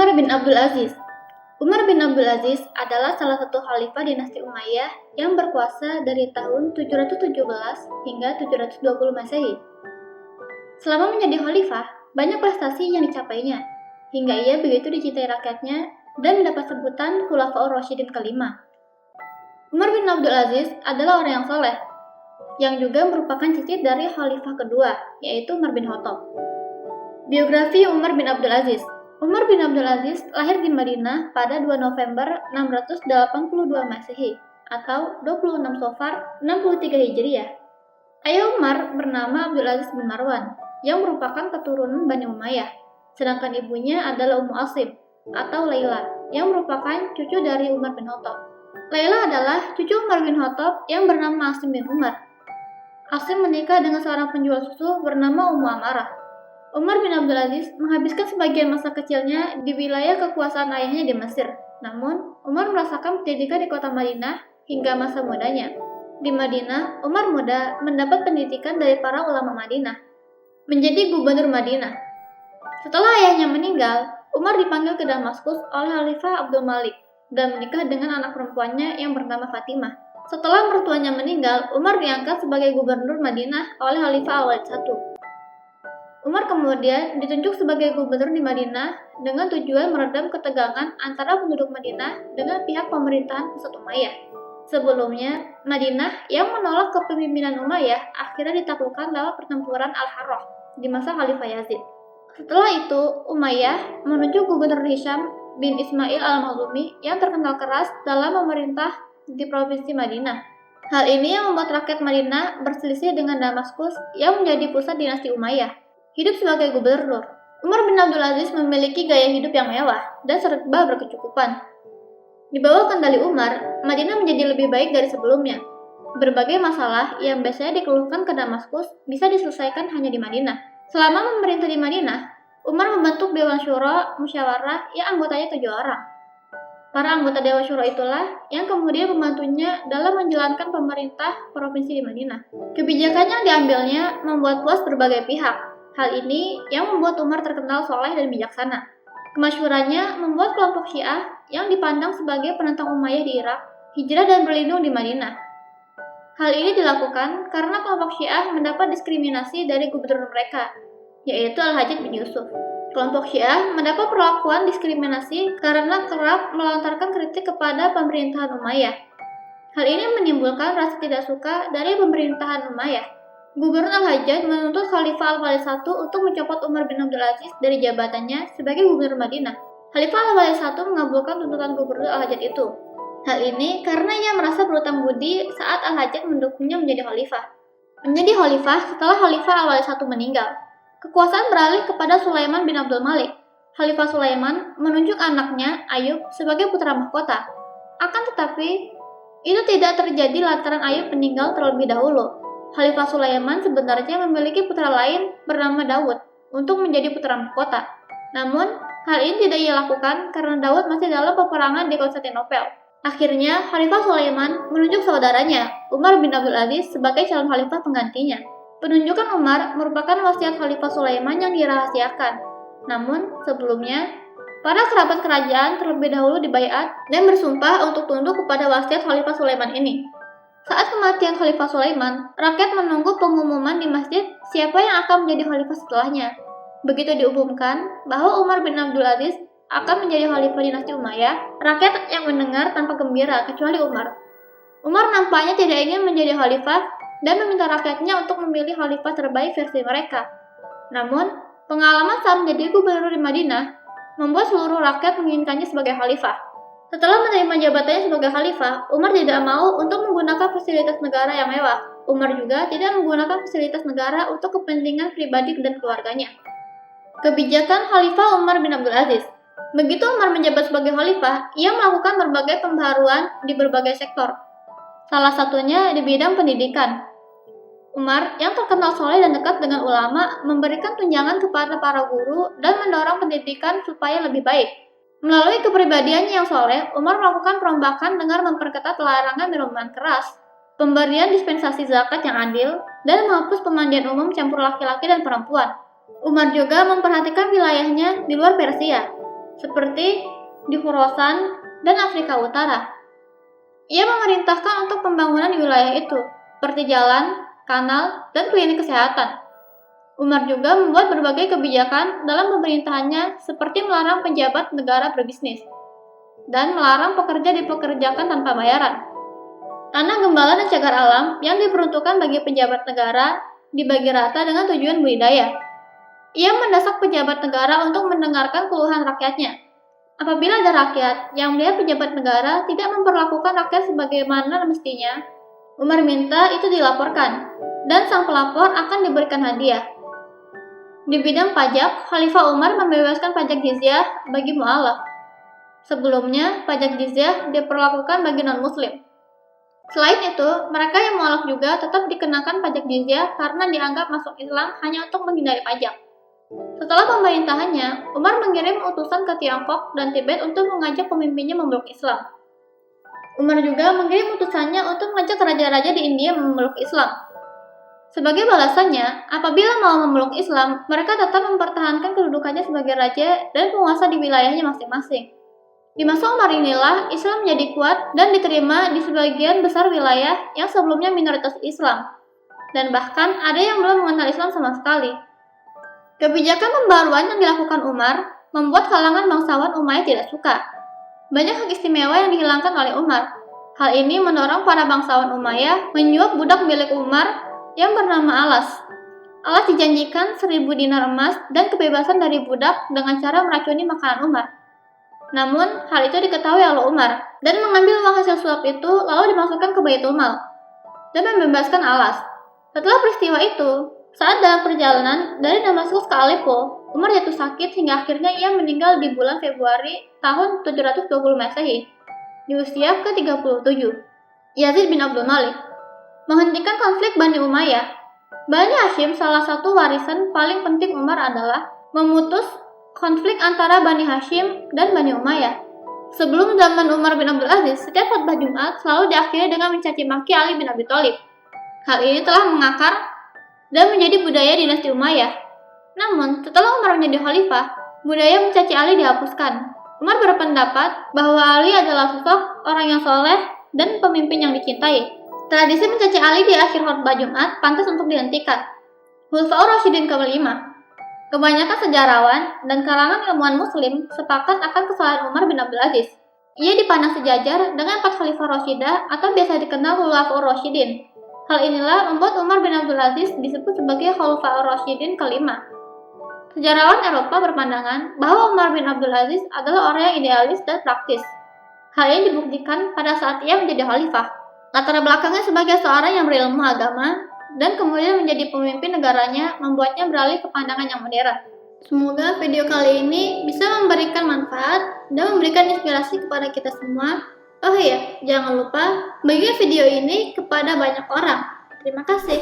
Umar bin Abdul Aziz. Umar bin Abdul Aziz adalah salah satu khalifah dinasti Umayyah yang berkuasa dari tahun 717 hingga 720 Masehi. Selama menjadi khalifah, banyak prestasi yang dicapainya, hingga ia begitu dicintai rakyatnya dan mendapat sebutan Khulafaur Rasyidin kelima. Umar bin Abdul Aziz adalah orang yang soleh, yang juga merupakan cicit dari khalifah kedua, yaitu Umar bin Khattab. Biografi Umar bin Abdul Aziz. Umar bin Abdul Aziz lahir di Madinah pada 2 November 682 Masehi atau 26 Safar 63 Hijriah. Ayah Umar bernama Abdul Aziz bin Marwan yang merupakan keturunan Bani Umayyah, sedangkan ibunya adalah Ummu Asim atau Laila yang merupakan cucu dari Umar bin Khattab. Laila adalah cucu Umar bin Khattab yang bernama Asim bin Umar. Asim menikah dengan seorang penjual susu bernama Ummu Amarah. Umar bin Abdul Aziz menghabiskan sebagian masa kecilnya di wilayah kekuasaan ayahnya di Mesir. Namun, Umar merasakan pendidikan di kota Madinah hingga masa mudanya. Di Madinah, Umar muda mendapat pendidikan dari para ulama Madinah, menjadi gubernur Madinah. Setelah ayahnya meninggal, Umar dipanggil ke Damaskus oleh Khalifah Abdul Malik dan menikah dengan anak perempuannya yang bernama Fatimah. Setelah mertuanya meninggal, Umar diangkat sebagai gubernur Madinah oleh Khalifah Al-Walid I. Umar kemudian ditunjuk sebagai gubernur di Madinah dengan tujuan meredam ketegangan antara penduduk Madinah dengan pihak pemerintahan pusat Umayyah. Sebelumnya, Madinah yang menolak kepemimpinan Umayyah akhirnya ditaklukkan lewat pertempuran Al-Harrah di masa Khalifah Yazid. Setelah itu, Umayyah menunjuk gubernur Hisham bin Ismail al-Makhzumi yang terkenal keras dalam memerintah di provinsi Madinah. Hal ini yang membuat rakyat Madinah berselisih dengan Damaskus yang menjadi pusat dinasti Umayyah. Hidup sebagai gubernur, Umar bin Abdul Aziz memiliki gaya hidup yang mewah dan serba berkecukupan. Di bawah kendali Umar, Madinah menjadi lebih baik dari sebelumnya. Berbagai masalah yang biasanya dikeluhkan ke Damaskus bisa diselesaikan hanya di Madinah. Selama memerintah di Madinah, Umar membentuk Dewan Syura Musyawarah yang anggotanya 7 orang. Para anggota Dewan Syura itulah yang kemudian membantunya dalam menjalankan pemerintah provinsi di Madinah. Kebijakan yang diambilnya membuat puas berbagai pihak. Hal ini yang membuat Umar terkenal soleh dan bijaksana. Kemasyhurannya membuat kelompok Syiah yang dipandang sebagai penentang Umayyah di Irak hijrah dan berlindung di Madinah. Hal ini dilakukan karena kelompok Syiah mendapat diskriminasi dari gubernur mereka, yaitu Al-Hajjaj bin Yusuf. Kelompok Syiah mendapat perlakuan diskriminasi karena kerap melontarkan kritik kepada pemerintahan Umayyah. Hal ini menimbulkan rasa tidak suka dari pemerintahan Umayyah. Gubernur Al-Hajjaj menuntut Khalifah Al-Walid I untuk mencopot Umar bin Abdul Aziz dari jabatannya sebagai gubernur Madinah. Khalifah Al-Walid I mengabulkan tuntutan gubernur Al-Hajjaj itu. Hal ini karena ia merasa berutang budi saat Al-Hajjaj mendukungnya menjadi khalifah. Menjadi khalifah setelah Khalifah Al-Walid I meninggal. Kekuasaan beralih kepada Sulaiman bin Abdul Malik. Khalifah Sulaiman menunjuk anaknya Ayub sebagai putra mahkota. Akan tetapi, itu tidak terjadi lantaran Ayub meninggal terlebih dahulu. Khalifah Sulaiman sebenarnya memiliki putra lain bernama Daud untuk menjadi putra mahkota. Namun, hal ini tidak ia lakukan karena Daud masih dalam peperangan di Konstantinopel. Akhirnya, Khalifah Sulaiman menunjuk saudaranya, Umar bin Abdul Aziz, sebagai calon khalifah penggantinya. Penunjukan Umar merupakan wasiat Khalifah Sulaiman yang dirahasiakan. Namun, sebelumnya, para kerabat kerajaan terlebih dahulu dibaiat dan bersumpah untuk tunduk kepada wasiat Khalifah Sulaiman ini. Saat kematian Khalifah Sulaiman, rakyat menunggu pengumuman di masjid siapa yang akan menjadi khalifah setelahnya. Begitu diumumkan bahwa Umar bin Abdul Aziz akan menjadi khalifah dinasti Umayyah, rakyat yang mendengar tanpa gembira kecuali Umar. Umar nampaknya tidak ingin menjadi khalifah dan meminta rakyatnya untuk memilih khalifah terbaik versi mereka. Namun, pengalaman saat menjadi gubernur di Madinah membuat seluruh rakyat menginginkannya sebagai khalifah. Setelah menerima jabatannya sebagai khalifah, Umar tidak mau untuk menggunakan fasilitas negara yang mewah. Umar juga tidak menggunakan fasilitas negara untuk kepentingan pribadi dan keluarganya. Kebijakan Khalifah Umar bin Abdul Aziz. Begitu Umar menjabat sebagai khalifah, ia melakukan berbagai pembaharuan di berbagai sektor. Salah satunya di bidang pendidikan. Umar yang terkenal soleh dan dekat dengan ulama memberikan tunjangan kepada para guru dan mendorong pendidikan supaya lebih baik. Melalui kepribadiannya yang soleh, Umar melakukan perombakan dengan memperketat larangan minuman keras, pemberian dispensasi zakat yang adil, dan menghapus pemandian umum campur laki-laki dan perempuan. Umar juga memperhatikan wilayahnya di luar Persia. seperti di Khorasan dan Afrika Utara. Ia memerintahkan untuk pembangunan di wilayah itu, seperti jalan, kanal, dan klinik kesehatan. Umar juga membuat berbagai kebijakan dalam pemerintahannya seperti melarang pejabat negara berbisnis dan melarang pekerja dipekerjakan tanpa bayaran. Tanah gembala dan cagar alam yang diperuntukkan bagi pejabat negara dibagi rata dengan tujuan budidaya. Ia mendesak pejabat negara untuk mendengarkan keluhan rakyatnya. Apabila ada rakyat yang melihat pejabat negara tidak memperlakukan rakyat sebagaimana mestinya, Umar minta itu dilaporkan, dan sang pelapor akan diberikan hadiah. Di bidang pajak, Khalifah Umar membebaskan pajak jizyah bagi mu'alaf. Sebelumnya, pajak jizyah diperlakukan bagi non-muslim. Selain itu, mereka yang mu'alaf juga tetap dikenakan pajak jizyah karena dianggap masuk Islam hanya untuk menghindari pajak. Setelah pemerintahannya, Umar mengirim utusan ke Tiongkok dan Tibet untuk mengajak pemimpinnya memeluk Islam. Umar juga mengirim utusannya untuk mengajak raja-raja di India memeluk Islam. Sebagai balasannya, apabila mau memeluk Islam, mereka tetap mempertahankan kedudukannya sebagai raja dan penguasa di wilayahnya masing-masing. Di masa Umar inilah Islam menjadi kuat dan diterima di sebagian besar wilayah yang sebelumnya minoritas Islam, dan bahkan ada yang belum mengenal Islam sama sekali. Kebijakan pembaruan yang dilakukan Umar membuat kalangan bangsawan Umayyah tidak suka. Banyak hak istimewa yang dihilangkan oleh Umar. Hal ini mendorong para bangsawan Umayyah menyuap budak milik Umar yang bernama Alas. Alas dijanjikan 1.000 dinar emas dan kebebasan dari budak dengan cara meracuni makanan Umar. Namun, hal itu diketahui oleh Umar dan mengambil uang hasil suap itu lalu dimasukkan ke Baitul Mal dan membebaskan Alas. Setelah peristiwa itu, saat dalam perjalanan dari Damaskus ke Aleppo, Umar jatuh sakit hingga akhirnya ia meninggal di bulan Februari tahun 720 Masehi di usia ke-37. Yazid bin Abdul Malik menghentikan konflik Bani Umayyah. Bani Hashim, salah satu warisan paling penting Umar adalah memutus konflik antara Bani Hashim dan Bani Umayyah. Sebelum zaman Umar bin Abdul Aziz, setiap khutbah Jumat selalu diakhiri dengan mencaci maki Ali bin Abi Thalib. Hal ini telah mengakar dan menjadi budaya dinasti Umayyah. Namun, setelah Umar menjadi khalifah, budaya mencaci Ali dihapuskan. Umar berpendapat bahwa Ali adalah sosok orang yang soleh dan pemimpin yang dicintai. Tradisi mencaci Ali di akhir khutbah Jumat pantas untuk dihentikan. Khulafaur Rasyidin ke-5. Kebanyakan sejarawan dan kalangan ilmuwan muslim sepakat akan kesalahan Umar bin Abdul Aziz. Ia dipandang sejajar dengan 4 khalifah Rasyidah atau biasa dikenal Khulafaur Rasyidin. Hal inilah membuat Umar bin Abdul Aziz disebut sebagai Khulafaur Rasyidin ke-5. Sejarawan Eropa berpandangan bahwa Umar bin Abdul Aziz adalah orang yang idealis dan praktis. Hal ini dibuktikan pada saat ia menjadi khalifah. Latar belakangnya sebagai seorang yang berilmu agama dan kemudian menjadi pemimpin negaranya membuatnya beralih ke pandangan yang modern. Semoga video kali ini bisa memberikan manfaat dan memberikan inspirasi kepada kita semua. Oh iya, jangan lupa bagikan video ini kepada banyak orang. Terima kasih.